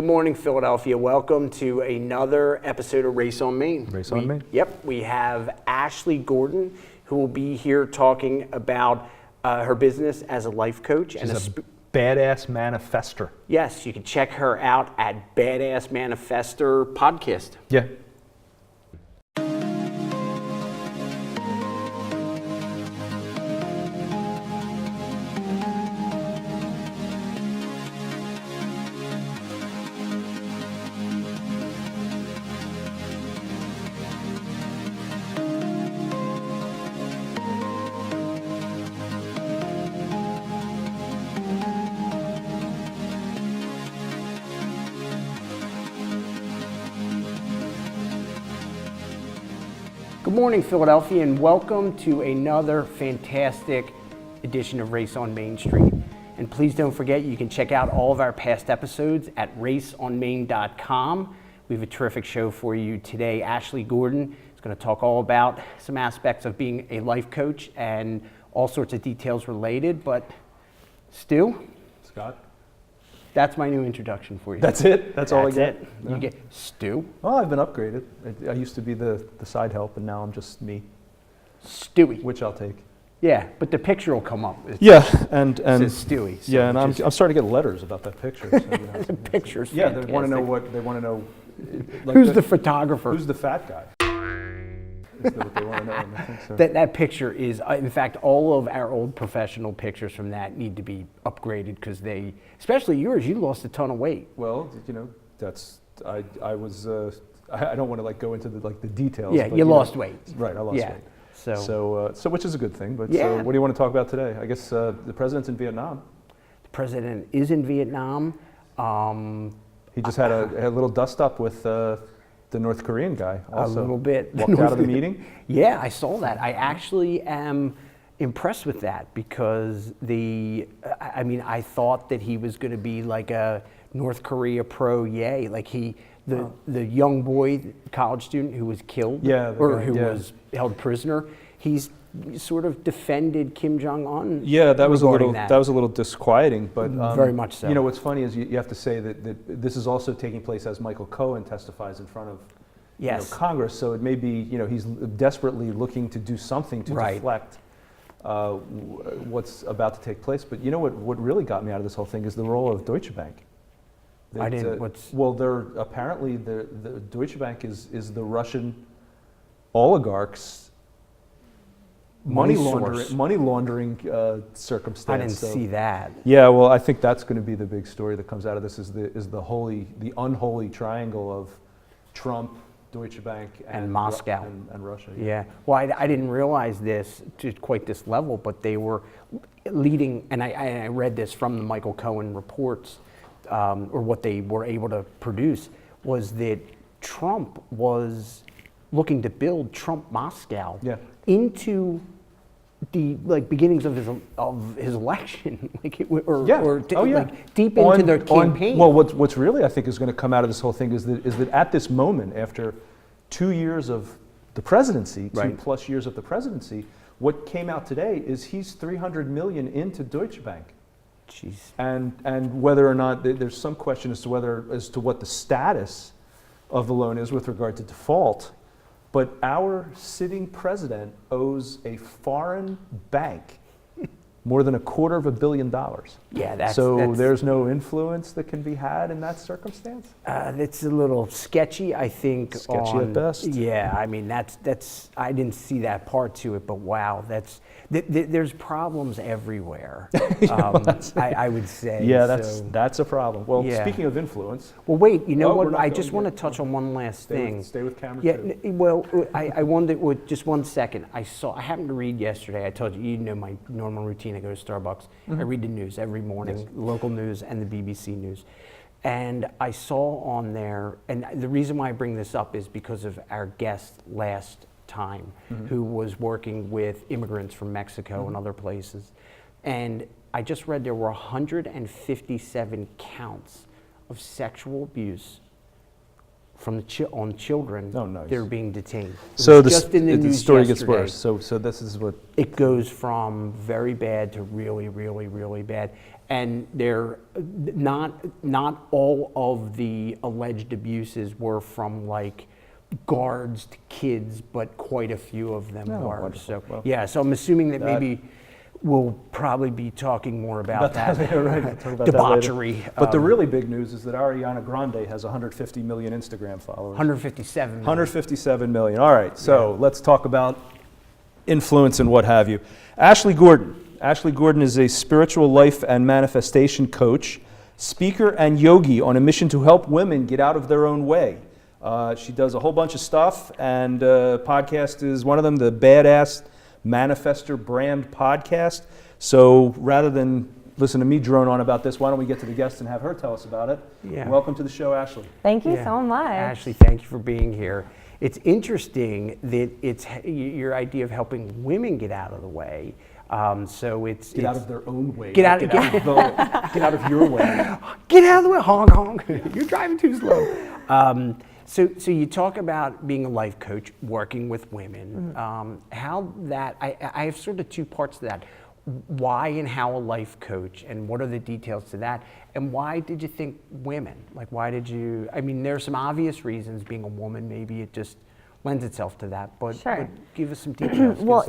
Good morning, Philadelphia. Welcome to another episode of Race on Main. Race on Main. Yep, we have Ashley Gordon, who will be here talking about her business as a life coach. She's a badass manifester. Yes, you can check her out at Badass Manifester Podcast. Yeah. Good morning, Philadelphia, and welcome to another fantastic edition of Race on Main Street. And please don't forget, you can check out all of our past episodes at raceonmain.com. We have a terrific show for you today. Ashley Gordon is going to talk all about some aspects of being a life coach and all sorts of details related. But Stu? Scott? That's my new introduction for you. That's it? That's all I get? It. You get Stu. Well, I've been upgraded. I used to be the side help, and now I'm just me. Stewie. Which I'll take. Yeah, but the picture will come up. Yeah, and it says Stewie. So yeah, and I'm starting to get letters about that picture. So, the picture's yeah, fantastic. they want to know. Like who's the photographer? Who's the fat guy? Is what they want to know. And I think so. That picture is, in fact, all of our old professional pictures from that need to be upgraded because they, especially yours, you lost a ton of weight. Well, that's I was I don't want to go into the details. Yeah, but, you lost weight. Right, I lost weight. So which is a good thing. But yeah. What do you want to talk about today? I guess the president's in Vietnam. The president is in Vietnam. He just had a little dust up with the North Korean guy. Also a little bit. Walked out of the meeting. Yeah, I saw that. I actually am impressed with that because I thought that he was going to be like a North Korea pro-yay, like the young boy, college student who was killed, was held prisoner. He's sort of defended Kim Jong-un. Yeah, that was a little disquieting, but very much so. What's funny is you have to say that this is also taking place as Michael Cohen testifies in front of Congress. So it may be he's desperately looking to do something to deflect what's about to take place. But what really got me out of this whole thing is the role of Deutsche Bank. I didn't. They're apparently the Deutsche Bank is the Russian oligarchs' money laundering circumstance. I didn't see that. Yeah, well, I think that's going to be the big story that comes out of this is the unholy triangle of Trump, Deutsche Bank, and Moscow and Russia. Yeah. Well, I didn't realize this to quite this level, but they were leading, and I read this from the Michael Cohen reports, or what they were able to produce, was that Trump was looking to build Trump Moscow into the beginnings of his election, deep into their campaign. Well, what's really I think is going to come out of this whole thing is that at this moment, after 2 years of the presidency, 2+ years of the presidency, what came out today is he's $300 million into Deutsche Bank. Jeez. And whether or not there's some question as to what the status of the loan is with regard to default. But our sitting president owes a foreign bank more than $250 million. Yeah, that's there's no influence that can be had in that circumstance. It's a little sketchy, I think. Sketchy at best. Yeah, I mean that's. I didn't see that part to it, but wow, there's problems everywhere. I would say. Yeah, that's a problem. Well, speaking of influence. Well, wait. You know what? I just want to touch on one last thing. Stay with camera. Yeah. Well, I wanted just 1 second. I happened to read yesterday. I told you, my normal routine. I go to Starbucks. I read the news every morning, local news and the BBC news. And I saw on there, and the reason why I bring this up is because of our guest last time, who was working with immigrants from Mexico and other places. And I just read there were 157 counts of sexual abuse from on children that are being detained. So the story gets worse. So this is what it goes from very bad to really, really, really bad. And they're not all of the alleged abuses were from like guards to kids, but quite a few of them were. Wonderful. So so I'm assuming that maybe we'll probably be talking more about that. Right. We'll talk about debauchery. That later. But the really big news is that Ariana Grande has 150 million Instagram followers. 157 million. 157 million. All right, so let's talk about influence and what have you. Ashley Gordon. Ashley Gordon is a spiritual life and manifestation coach, speaker, and yogi on a mission to help women get out of their own way. She does a whole bunch of stuff, and podcast is one of them, the Badass Manifester Brand Podcast. So rather than listen to me drone on about this, why don't we get to the guest and have her tell us about it? Yeah. Welcome to the show, Ashley. Thank you so much. Ashley, thank you for being here. It's interesting that it's your idea of helping women get out of the way. So it's get out of their own way. Get out of your way. Get out of the way, Hong Kong. You're driving too slow. So you talk about being a life coach, working with women. How that I have sort of two parts to that. Why and how a life coach, and what are the details to that? And why did you think women? Like, why did you? I mean, there's some obvious reasons. Being a woman, maybe it just lends itself to that. But, Sure. but give us some details. Well,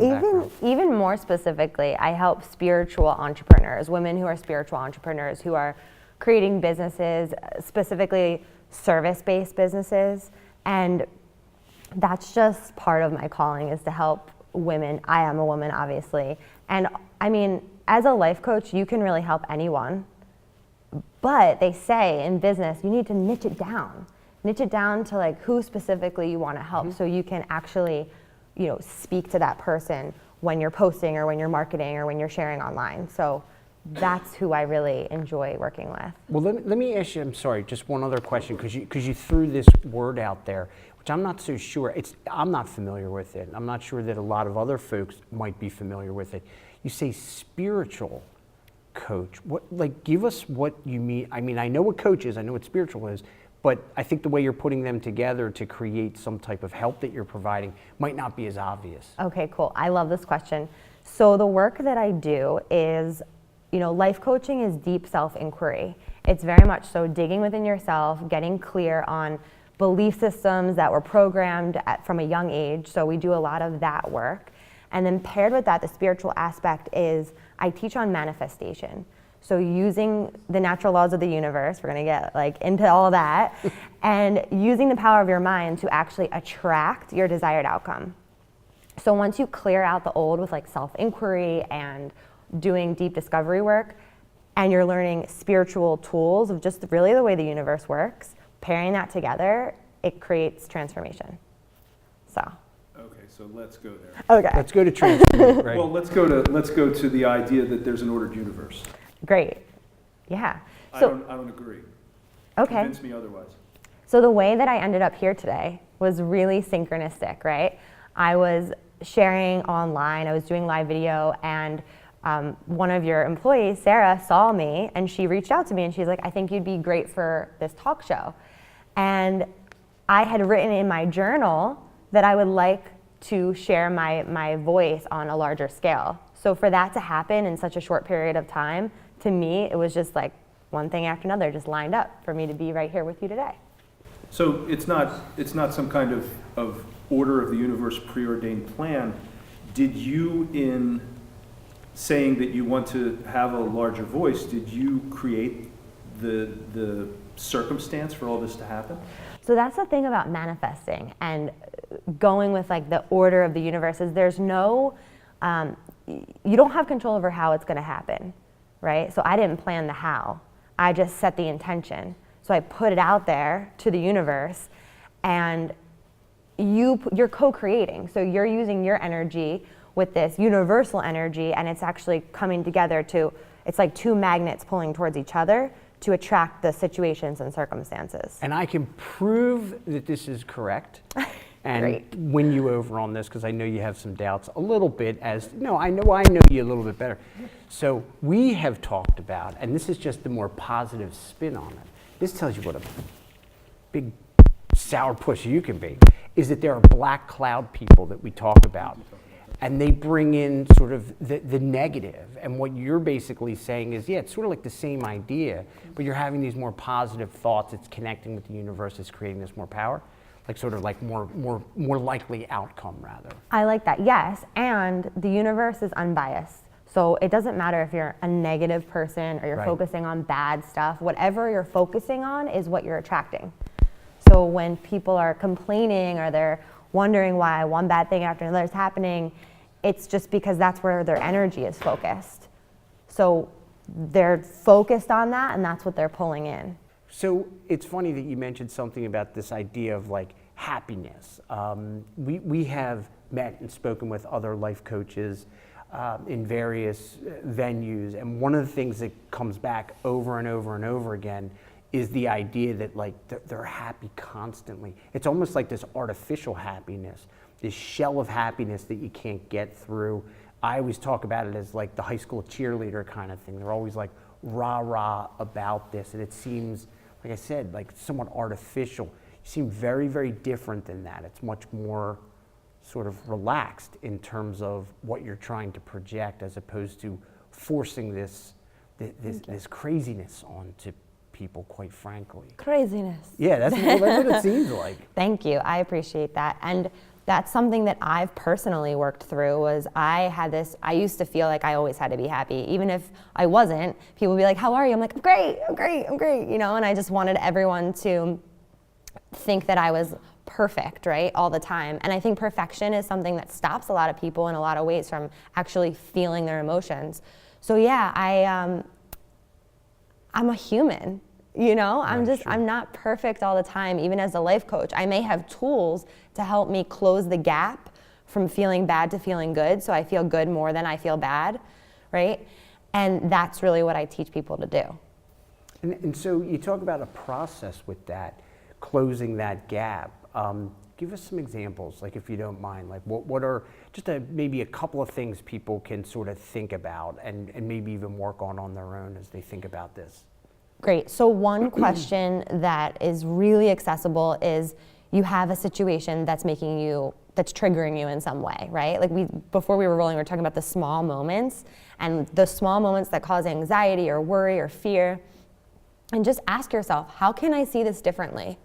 even more specifically, I help spiritual entrepreneurs, women who are spiritual entrepreneurs, who are creating businesses, specifically service-based businesses, and that's just part of my calling, is to help women. I am a woman, obviously, and I mean, as a life coach, you can really help anyone, but they say in business, you need to niche it down to like who specifically you want to help, so you can actually, speak to that person when you're posting or when you're marketing or when you're sharing online. So that's who I really enjoy working with. Well, let me ask you, I'm sorry, just one other question, because you threw this word out there, which I'm not so sure, I'm not familiar with it. I'm not sure that a lot of other folks might be familiar with it. You say spiritual coach. Give us what you mean. I mean, I know what coach is, I know what spiritual is, but I think the way you're putting them together to create some type of help that you're providing might not be as obvious. Okay, cool. I love this question. So the work that I do is, life coaching is deep self-inquiry. It's very much so digging within yourself, getting clear on belief systems that were programmed from a young age. So we do a lot of that work. And then paired with that, the spiritual aspect is I teach on manifestation. So using the natural laws of the universe, we're gonna get into all that, and using the power of your mind to actually attract your desired outcome. So once you clear out the old with self-inquiry and doing deep discovery work, and you're learning spiritual tools of just really the way the universe works, pairing that together, it creates transformation. Okay, so let's go there. Okay. Let's go to transformation, right? Well, let's go to the idea that there's an ordered universe. Great. Yeah. I don't agree. Okay. Convince me otherwise. So the way that I ended up here today was really synchronistic, right? I was sharing online, I was doing live video, and one of your employees, Sarah, saw me and she reached out to me and she's like, I think you'd be great for this talk show. And I had written in my journal that I would like to share my voice on a larger scale. So for that to happen in such a short period of time, to me, it was just like one thing after another just lined up for me to be right here with you today. So it's not some kind of order of the universe preordained plan. Did you, in saying that you want to have a larger voice, did you create the circumstance for all this to happen? So that's the thing about manifesting and going with the order of the universe is there's no, you don't have control over how it's going to happen, right? So I didn't plan the how. I just set the intention. So I put it out there to the universe, and you're co-creating. So you're using your energy with this universal energy, and it's actually coming together it's like two magnets pulling towards each other to attract the situations and circumstances. And I can prove that this is correct and Great. win you over on this, because I know you have some doubts a little bit I know you a little bit better. So we have talked about, and this is just the more positive spin on it. This tells you what a big sourpuss you can be, is that there are black cloud people that we talk about. And they bring in sort of the negative. And what you're basically saying is, yeah, it's sort of like the same idea, but you're having these more positive thoughts. It's connecting with the universe. It's creating this more power, like sort of like more likely outcome, rather. I like that, yes. And the universe is unbiased. So it doesn't matter if you're a negative person or you're focusing on bad stuff. Whatever you're focusing on is what you're attracting. So when people are complaining or they're wondering why one bad thing after another is happening, it's just because that's where their energy is focused. So they're focused on that, and that's what they're pulling in. So it's funny that you mentioned something about this idea of like happiness. We have met and spoken with other life coaches in various venues, and one of the things that comes back over and over and over again is the idea that like they're happy constantly. It's almost like this artificial happiness, this shell of happiness that you can't get through. I always talk about it as like the high school cheerleader kind of thing. They're always like rah-rah about this, and it seems, like I said, like somewhat artificial. You seem very, very different than that. It's much more sort of relaxed in terms of what you're trying to project, as opposed to forcing this craziness onto people, quite frankly. Craziness. Yeah, that's what it seems like. Thank you. I appreciate that. And that's something that I've personally worked through. Was I used to feel like I always had to be happy. Even if I wasn't, people would be like, how are you? I'm like, I'm great, and I just wanted everyone to think that I was perfect, right, all the time. And I think perfection is something that stops a lot of people in a lot of ways from actually feeling their emotions. So yeah, I'm a human. I'm not perfect all the time, even as a life coach. I may have tools to help me close the gap from feeling bad to feeling good, so I feel good more than I feel bad, right? And that's really what I teach people to do. And so you talk about a process with that, closing that gap. Give us some examples, like if you don't mind, like what are just maybe a couple of things people can sort of think about and maybe even work on their own as they think about this. Great. So one question that is really accessible is you have a situation that's triggering you in some way, right? Like before we were rolling, we were talking about the small moments and the small moments that cause anxiety or worry or fear. And just ask yourself, how can I see this differently?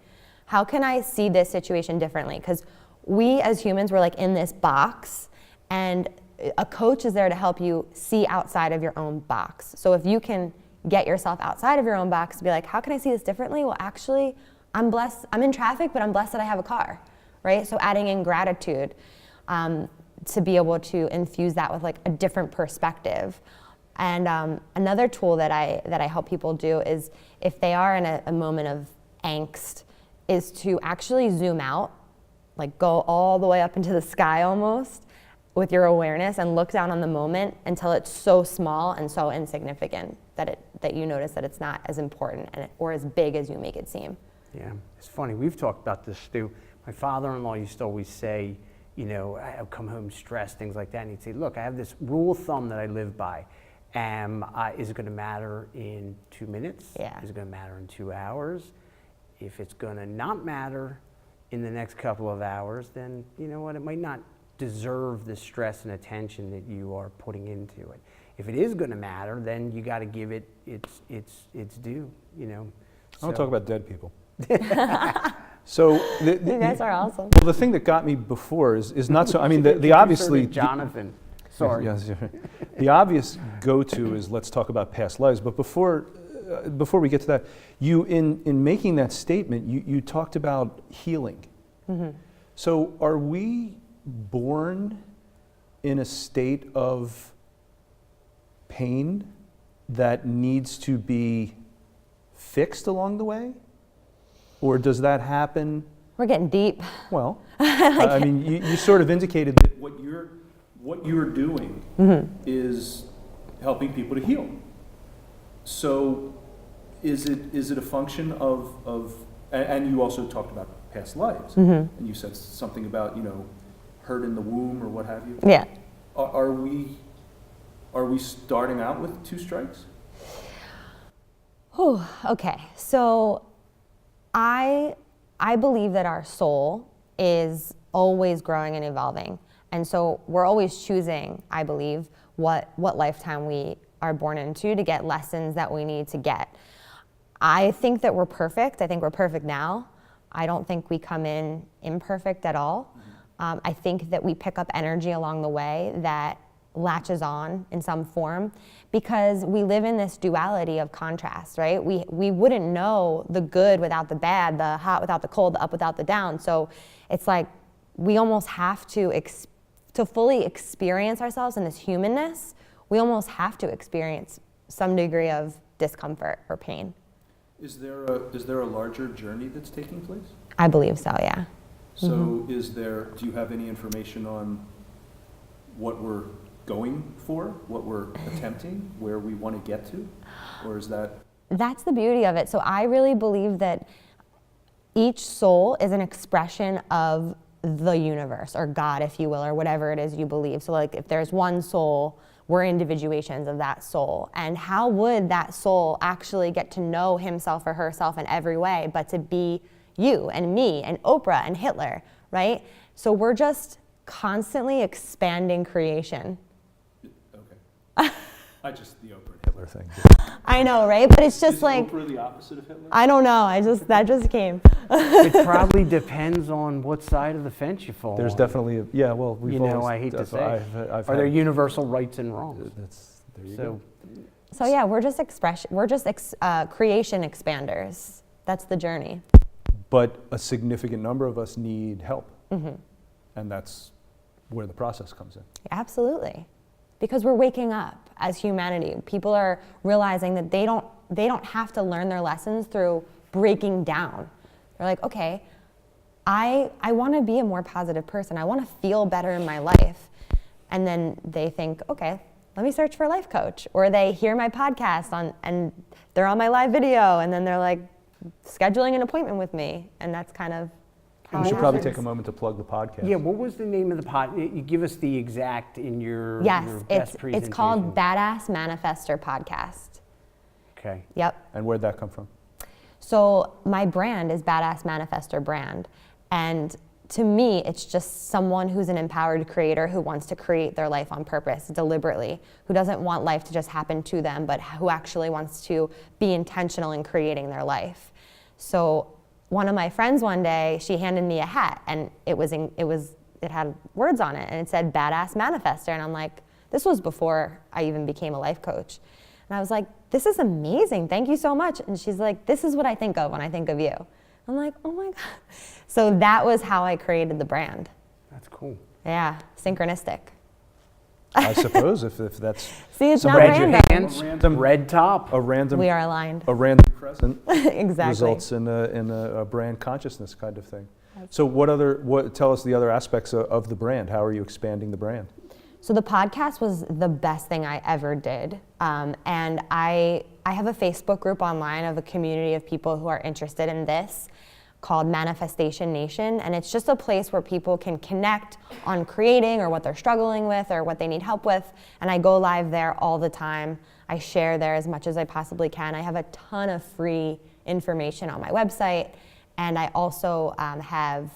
How can I see this situation differently? Because we as humans, we're like in this box, and a coach is there to help you see outside of your own box. So if you can get yourself outside of your own box to be like, how can I see this differently? Well, actually, I'm blessed. I'm in traffic, but I'm blessed that I have a car, right? So adding in gratitude to be able to infuse that with like a different perspective. And another tool that I help people do is if they are in a moment of angst, is to actually zoom out, like go all the way up into the sky almost with your awareness and look down on the moment until it's so small and so insignificant that you notice that it's not as important or as big as you make it seem. Yeah, it's funny. We've talked about this, Stu. My father-in-law used to always say, I'd come home stressed, things like that, and he'd say, look, I have this rule of thumb that I live by. Is it going to matter in 2 minutes? Yeah. Is it going to matter in 2 hours? If it's going to not matter in the next couple of hours, then you know what? It might not deserve the stress and attention that you are putting into it. If it is going to matter, then you got to give it its due. I want to talk about dead people. So you guys are awesome. Well, the thing that got me before is not so. I mean, the obviously Jonathan. Sorry. Yes, the obvious go-to is let's talk about past lives. But before we get to that, you in making that statement, you talked about healing. Mm-hmm. So are we born in a state of pain that needs to be fixed along the way? Or does that happen? We're getting deep. Well, I mean, you sort of indicated that what you're doing mm-hmm. is helping people to heal. So is it a function of and you also talked about past lives, mm-hmm. and you said something about hurt in the womb or what have you. Yeah. Are we starting out with 2 strikes? Oh, okay. So I I believe that our soul is always growing and evolving. And so we're always choosing, I believe, what lifetime we are born into to get lessons that we need to get. I think that we're perfect. I think we're perfect now. I don't think we come in imperfect at all. I think that we pick up energy along the way that latches on in some form, because we live in this duality of contrast, right? We wouldn't know the good without the bad, the hot without the cold, the up without the down. So it's like we almost have to fully experience ourselves in this humanness, we almost have to experience some degree of discomfort or pain. Is there a larger journey that's taking place? I believe so, yeah. So do you have any information on what we're going for, what we're attempting, where we want to get to? Or is that? That's the beauty of it. So I really believe that each soul is an expression of the universe, or God, if you will, or whatever it is you believe. So like if there's one soul, we're individuations of that soul. And how would that soul actually get to know himself or herself in every way but to be you and me and Oprah and Hitler, right? So we're just constantly expanding creation. Okay. The Oprah and Hitler thing. I know, right? But it's just is like, Oprah the opposite of Hitler? I don't know. That just came. It probably depends on what side of the fence you fall There's on. definitely we've always, I hate to say, I've are there had- universal rights and wrongs? There you go. So yeah, we're just creation expanders. That's the journey. But a significant number of us need help. And that's where the process comes in. Absolutely. Because we're waking up as humanity. People are realizing that they don't have to learn their lessons through breaking down. They're like, okay, I want to be a more positive person. I want to feel better in my life. And then they think, okay, let me search for a life coach. Or they hear my podcast and they're on my live video, and then they're like scheduling an appointment with me. And that's kind of how We it should probably happens. take a moment to plug the podcast. Yeah, what was the name of the pod? You give us the exact in your, Yes, your best presentation. it's called Badass Manifester Podcast. Okay. Yep. And where'd that come from? So my brand is Badass Manifester Brand. And to me, it's just someone who's an empowered creator who wants to create their life on purpose, deliberately, who doesn't want life to just happen to them, but who actually wants to be intentional in creating their life. So one of my friends one day, she handed me a hat, and it had words on it, and it said Badass Manifester. And I'm like, this was before I even became a life coach. And I was like, this is amazing, thank you so much. And she's like, this is what I think of when I think of you. I'm like, oh my God. So that was how I created the brand. That's cool. Yeah, synchronistic. I suppose if that's See, it's some not Red your random. hands, red top. a random We are aligned. present Exactly. results in a brand consciousness kind of thing. So tell us the other aspects of the brand. How are you expanding the brand? So the podcast was the best thing I ever did. And I have a Facebook group online of a community of people who are interested in this called Manifestation Nation. And it's just a place where people can connect on creating or what they're struggling with or what they need help with. And I go live there all the time. I share there as much as I possibly can. I have a ton of free information on my website. And I also have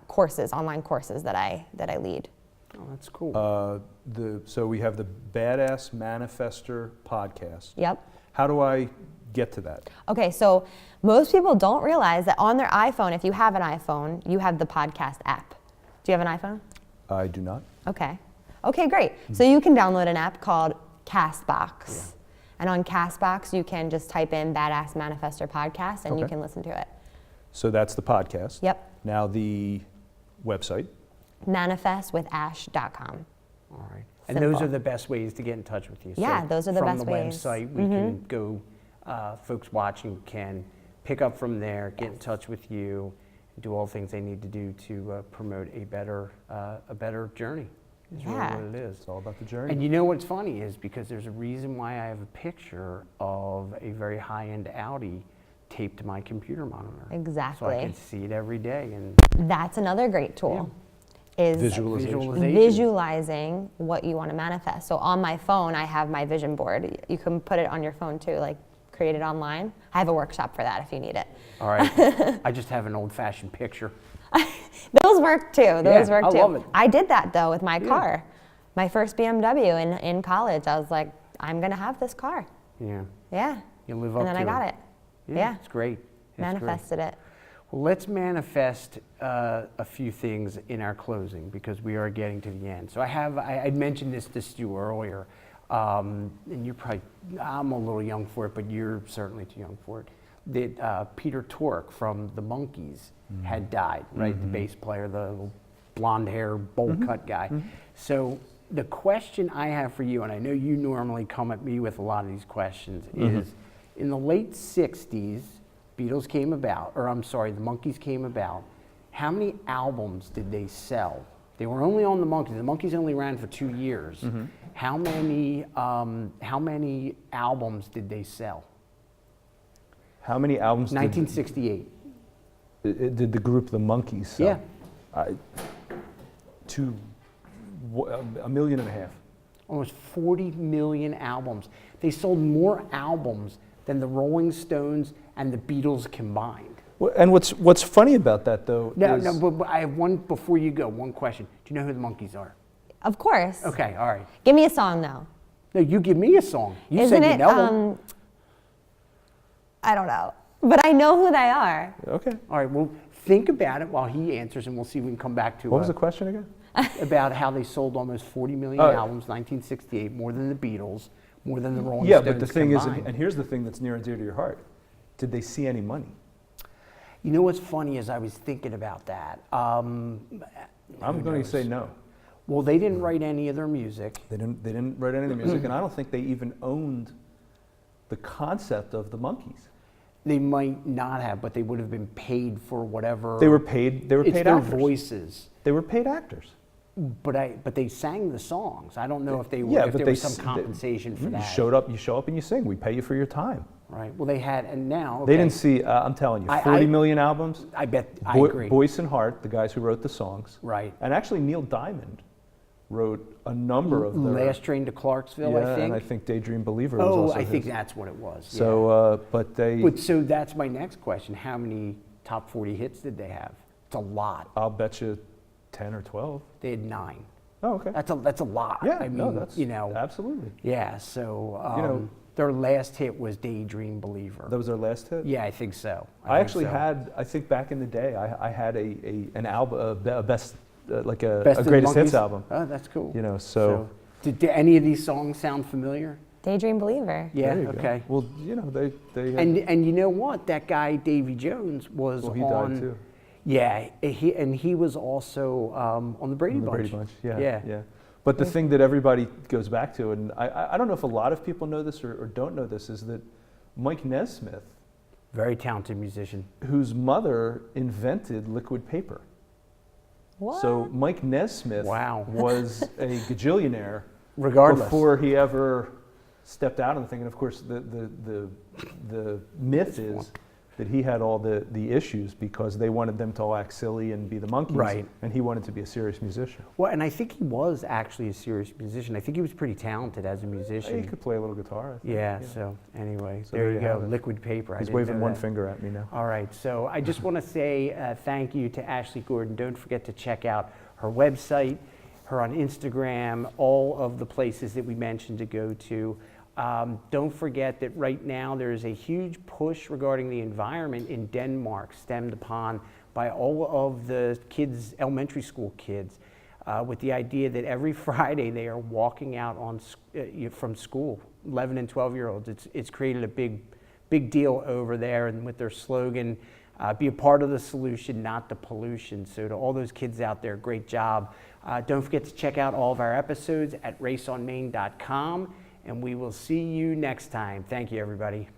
courses, online courses that I lead. Oh, that's cool. So we have the Badass Manifester podcast. Yep. How do I get to that? Okay, so most people don't realize that on their iPhone, if you have an iPhone, you have the podcast app. Do you have an iPhone? I do not. Okay. Okay, great. So you can download an app called Castbox. Yeah. And on Castbox, you can just type in Badass Manifester Podcast and you Okay. can listen to it. So that's the podcast. Yep. Now the website. Manifestwithash.com. All right. And Simple. those are the best ways to get in touch with you. Yeah, those are the best ways. From the website, we can go, folks watching can pick up from there, get in touch with you, do all the things they need to do to promote a better journey. Is Yeah. really what it is. It's all about the journey. And you know what's funny is because there's a reason why I have a picture of a very high-end Audi taped to my computer monitor. So I Exactly. can see it every day. And That's another great tool. Is Visualization. visualizing what you want to manifest. So on my phone, I have my vision board. You can put it on your phone too, like created online. I have a workshop for that if you need it. All right. I just have an old-fashioned picture. Those work too. Those work I too. love it. I did that though with my car. My first BMW in college. I was like, I'm gonna have this car. Yeah. Yeah. You live up And then to I got it. it. Yeah. It's great. It's Manifested it. Well, let's manifest a few things in our closing because we are getting to the end. So I mentioned this to Stu earlier, and you're probably, I'm a little young for it, but you're certainly too young for it. That Peter Tork from the Monkees had died, right? The bass player, the little blonde hair, bowl cut guy. So the question I have for you, and I know you normally come at me with a lot of these questions, is in the late 60s, Beatles came about, or I'm sorry, the Monkees came about. How many albums did they sell? They were only on the Monkees. The Monkees only ran for 2 years. How many albums did they sell? How many albums 1968. did the group The Monkees sell? Yeah. 1.5 million. Almost 40 million albums. They sold more albums than the Rolling Stones and the Beatles combined. Well, and what's funny about that though is... No, but I have one, before you go, one question. Do you know who the Monkees are? Of course. Okay, all right. Give me a song though. No, you give me a song. You Isn't said you it? know them. I don't know, but I know who they are. Okay. All right, well, think about it while he answers, and we'll see if we can come back to What was the question again? about how they sold almost 40 million albums, 1968, more than the Beatles, more than the Rolling Yeah, Stones but the thing combined. is, and here's the thing that's near and dear to your heart. Did they see any money? You know what's funny is I was thinking about that. I'm going to say no. Well, they didn't write any of their music. They didn't write any of the music, and I don't think they even owned the concept of the Monkees. They might not have, but they would have been paid for whatever. They were paid. They were It's paid their actors. voices. They were paid actors. But they sang the songs. I don't know if they were, Yeah, if but there they was some s- they- compensation for You that. show up and you sing. We pay you for your time. Right. Well, they had, and now They okay, didn't see. I'm telling you, I- 40 million albums. I bet I agree. Boyce and Hart, the guys who wrote the songs. Right. And actually, Neil Diamond wrote a number of their. Last Train to Clarksville, Yeah, I think. and I think Daydream Believer was Oh, also I think his. that's what it was. So, but they. yeah. But so that's my next question. How many top 40 hits did they have? It's a lot. I'll bet you 10 or 12. They had 9. Oh, okay. That's a lot. Yeah, I mean, no, that's absolutely. Yeah. So You know- their last hit was Daydream Believer. That was their last hit. Yeah, I think so. I think actually so. had. I think back in the day, I had an album, a best, like a Best of the greatest hits Monkees? album. Oh, that's cool. You know, so. Did any of these songs sound familiar? Daydream Believer. Yeah. There you go. Okay. Well, you know, they had, And you know what? That guy Davy Jones was well, he on. died too. Yeah, he was also on the Brady On the Bunch. Brady Bunch. Yeah. Yeah. Yeah. But the thing that everybody goes back to, and I don't know if a lot of people know this or don't know this, is that Mike Nesmith, Very talented musician. whose mother invented liquid paper. What? So Mike Nesmith Wow. was a gajillionaire Regardless. before he ever stepped out on the thing. And of course, the myth is that he had all the issues because they wanted them to all act silly and be the Monkees, Right. and he wanted to be a serious musician. Well, and I think he was actually a serious musician. I think he was pretty talented as a musician. He could play a little guitar. I think, Yeah, so anyway, So there there you you go, have it. liquid paper. I He's didn't waving know one that. finger at me now. All right, so I just want to say thank you to Ashley Gordon. Don't forget to check out her website, her on Instagram, all of the places that we mentioned to go to. Don't forget that right now there is a huge push regarding the environment in Denmark, stemmed upon by all of the kids, elementary school kids, with the idea that every Friday they are walking out from school, 11 and 12-year-olds. It's created a big deal over there, and with their slogan, be a part of the solution, not the pollution. So to all those kids out there, great job. Don't forget to check out all of our episodes at raceonmain.com, and we will see you next time. Thank you, everybody.